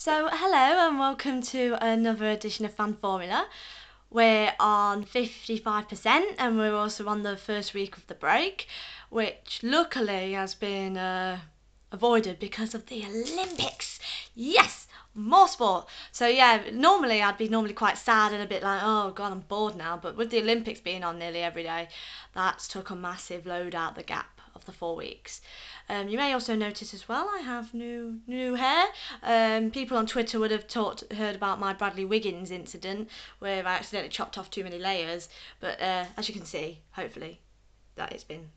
So, hello and welcome to another edition of FanFormula. We're on 55% and we're also on the first week of the break, which luckily has been avoided because of the Olympics. Yes! More sport. So yeah, normally I'd be quite sad and a bit like, oh god, I'm bored now. But with the Olympics being on nearly every day, that's took a massive load out the gap of the 4 weeks. You may also notice as well, I have new hair. People on Twitter would have heard about my Bradley Wiggins incident where I accidentally chopped off too many layers. But as you can see, hopefully, that it's been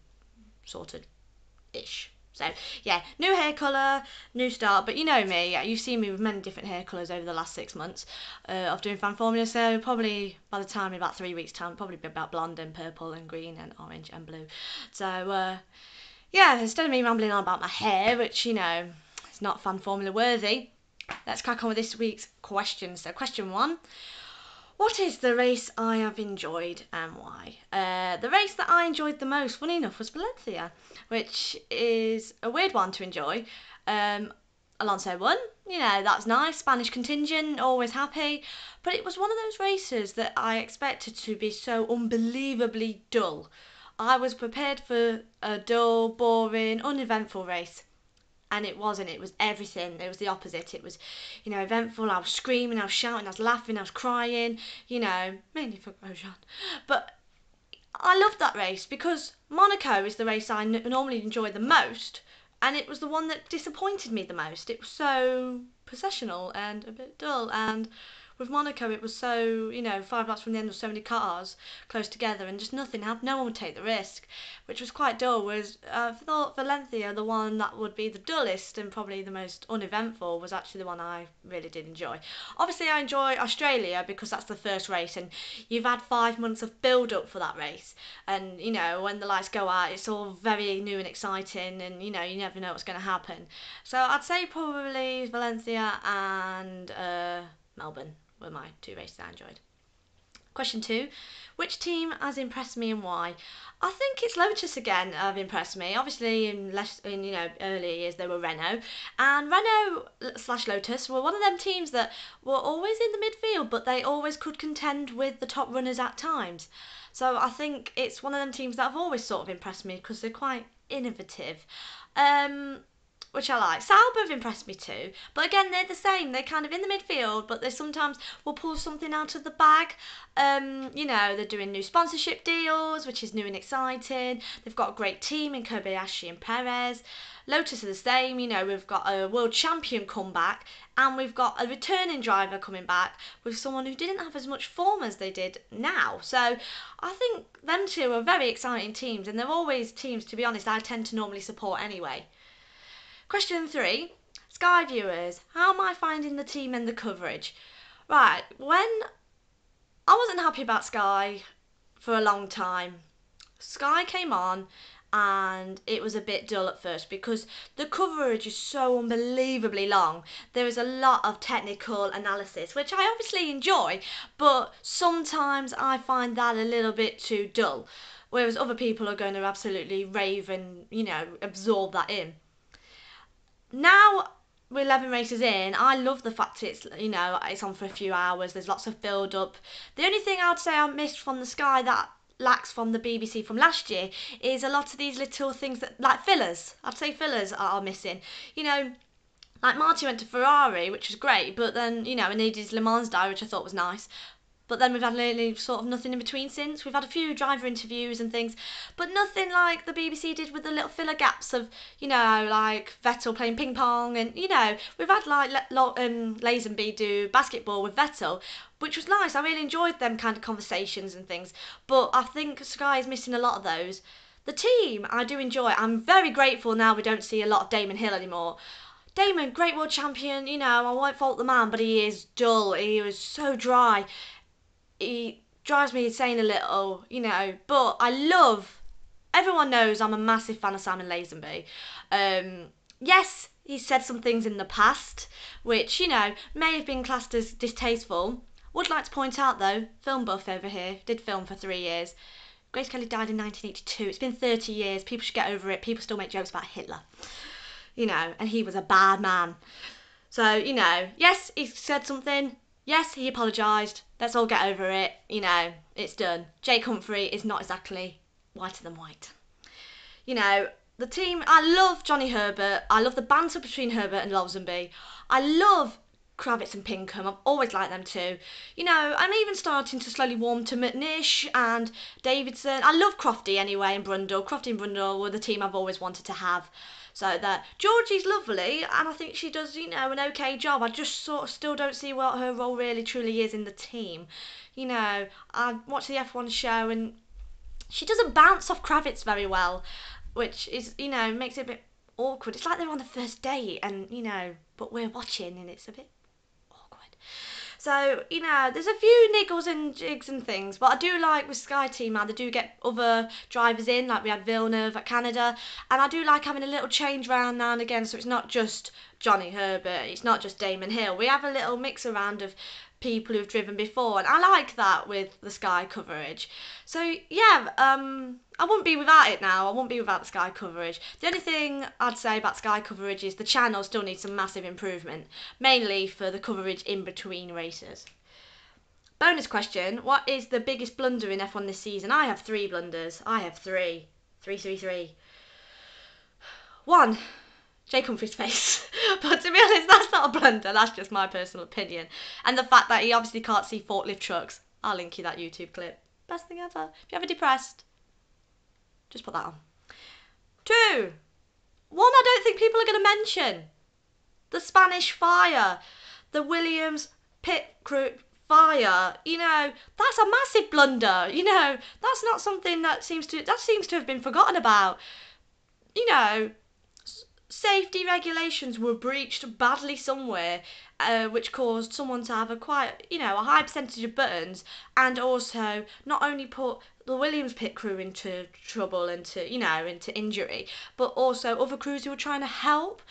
sorted-ish. So yeah, new hair colour, new start. But you know me, you've seen me with many different hair colours over the last 6 months of doing FanFormula. So probably by the time in about 3 weeks' time, probably be about blonde and purple and green and orange and blue. So yeah, instead of me rambling on about my hair, which is not FanFormula worthy, let's crack on with this week's questions. So question 1. What is the race I have enjoyed and why? The race that I enjoyed the most, funny enough, was Valencia, which is a weird one to enjoy. Alonso won, that's nice. Spanish contingent, always happy. But it was one of those races that I expected to be so unbelievably dull. I was prepared for a dull, boring, uneventful race. And it wasn't. It was everything. It was the opposite. It was, eventful. I was screaming, I was shouting, I was laughing, I was crying, mainly for Grosjean. But I loved that race because Monaco is the race I normally enjoy the most, and it was the one that disappointed me the most. It was so processional and a bit dull, and with Monaco it was so, 5 laps from the end with so many cars close together and just nothing happened. No one would take the risk, which was quite dull. Whereas I thought Valencia, the one that would be the dullest and probably the most uneventful, was actually the one I really did enjoy. Obviously I enjoy Australia because that's the first race and you've had 5 months of build up for that race, and when the lights go out it's all very new and exciting, and you never know what's going to happen. So I'd say probably Valencia and Melbourne were my 2 races I enjoyed. Question 2. Which team has impressed me and why? I think it's Lotus again have impressed me. Obviously in earlier years they were Renault, and Renault slash Lotus were one of them teams that were always in the midfield, but they always could contend with the top runners at times. So I think it's one of them teams that have always sort of impressed me because they're quite innovative. Which I like. Sauber have impressed me too, but again they're the same. They're kind of in the midfield, but they sometimes will pull something out of the bag. They're doing new sponsorship deals, which is new and exciting. They've got a great team in Kobayashi and Perez. Lotus are the same. We've got a world champion comeback, and we've got a returning driver coming back with someone who didn't have as much form as they did now. So I think them two are very exciting teams, and they're always teams, to be honest, I tend to normally support anyway. Question 3. Sky viewers, how am I finding the team and the coverage? Right, when I wasn't happy about Sky for a long time. Sky came on and it was a bit dull at first because the coverage is so unbelievably long. There is a lot of technical analysis, which I obviously enjoy, but sometimes I find that a little bit too dull, whereas other people are going to absolutely rave and, absorb that in. Now we're 11 races in, I love the fact it's on for a few hours. There's lots of build up. The only thing I'd say I missed from the Sky that lacks from the BBC from last year is a lot of these little things that, like fillers. I'd say fillers are missing. Like Marty went to Ferrari, which was great, but then, and he did his Le Mans diary, which I thought was nice. But then we've had literally sort of nothing in between since. We've had a few driver interviews and things, but nothing like the BBC did with the little filler gaps of, like Vettel playing ping pong, and, we've had like Lazenby do basketball with Vettel, which was nice. I really enjoyed them kind of conversations and things, but I think Sky is missing a lot of those. The team, I do enjoy. I'm very grateful now we don't see a lot of Damon Hill anymore. Damon, great world champion, I won't fault the man, but he is dull. He was so dry. He drives me insane a little, but I love, everyone knows I'm a massive fan of Simon Lazenby. Yes, he's said some things in the past, which, may have been classed as distasteful. Would like to point out though, film buff over here, did film for 3 years. Grace Kelly died in 1982. It's been 30 years. People should get over it. People still make jokes about Hitler. And he was a bad man. So, yes, he said something. Yes, he apologised. Let's all get over it. It's done. Jake Humphrey is not exactly whiter than white. The team, I love Johnny Herbert. I love the banter between Herbert and Lazenby. I love Kravitz and Pinkham. I've always liked them too. I'm even starting to slowly warm to McNish and Davidson. I love Crofty anyway and Brundle. Crofty and Brundle were the team I've always wanted to have. So that Georgie's lovely, and I think she does, an okay job. I just sort of still don't see what her role really truly is in the team. I watch the F1 show and she doesn't bounce off Kravitz very well, which is, makes it a bit awkward. It's like they're on the first date and, but we're watching and it's a bit awkward. So, there's a few niggles and jigs and things, but I do like with Sky Team now, they do get other drivers in, like we had Villeneuve at Canada, and I do like having a little change round now and again, so it's not just Johnny Herbert, it's not just Damon Hill. We have a little mix around of people who've driven before, and I like that with the Sky coverage. So yeah, I wouldn't be without it now. I wouldn't be without the Sky coverage. The only thing I'd say about Sky coverage is the channel still needs some massive improvement, mainly for the coverage in between races. Bonus question, what is the biggest blunder in F1 this season? I have 3 blunders. I have 3. 3. 1. Jake Humphrey's face. But to be honest, that's not a blunder, that's just my personal opinion. And the fact that he obviously can't see forklift trucks. I'll link you that YouTube clip. Best thing ever. If you're ever depressed, just put that on. 2. One I don't think people are going to mention. The Spanish fire. The Williams pit crew fire. That's a massive blunder. That's not something that seems to have been forgotten about. Safety regulations were breached badly somewhere, which caused someone to have a high percentage of burns, and also not only put the Williams pit crew into trouble and into injury, but also other crews who were trying to help.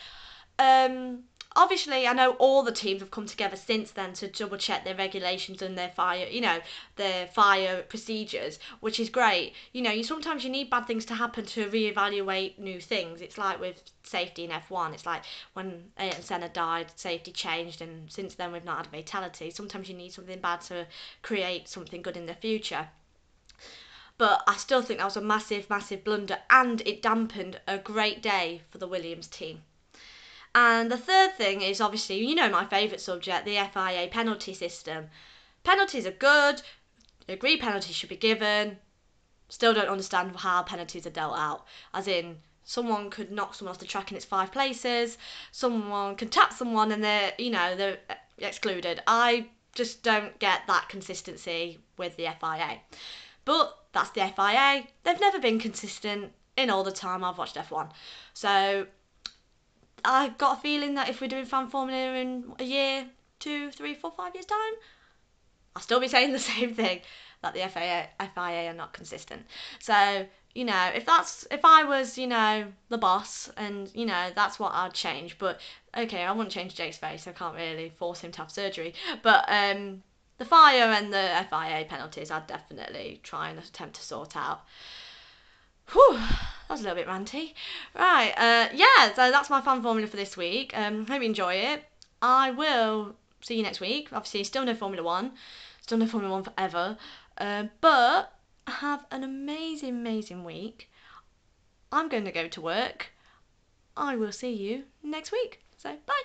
Obviously, I know all the teams have come together since then to double check their regulations and their fire procedures, which is great. Sometimes you need bad things to happen to reevaluate new things. It's like with safety in F1. It's like when Ayrton Senna died, safety changed, and since then we've not had a fatality. Sometimes you need something bad to create something good in the future. But I still think that was a massive, massive blunder, and it dampened a great day for the Williams team. And the third thing is obviously, my favourite subject, the FIA penalty system. Penalties are good, I agree penalties should be given, still don't understand how penalties are dealt out. As in, someone could knock someone off the track in its 5 places, someone can tap someone and they're excluded. I just don't get that consistency with the FIA. But that's the FIA. They've never been consistent in all the time I've watched F1. So I've got a feeling that if we're doing FanFormula in a year, 2, 3, 4, 5 years' time, I'll still be saying the same thing, that the FIA are not consistent. So, if I was, the boss and, that's what I'd change. But, okay, I wouldn't change Jake's face. I can't really force him to have surgery. But the fire and the FIA penalties, I'd definitely try and attempt to sort out. Whew, that was a little bit ranty. Right, so that's my FanFormula for this week. Hope you enjoy it. I will see you next week. Obviously, still no Formula 1. Still no Formula 1 forever. But have an amazing, amazing week. I'm going to go to work. I will see you next week. So, bye.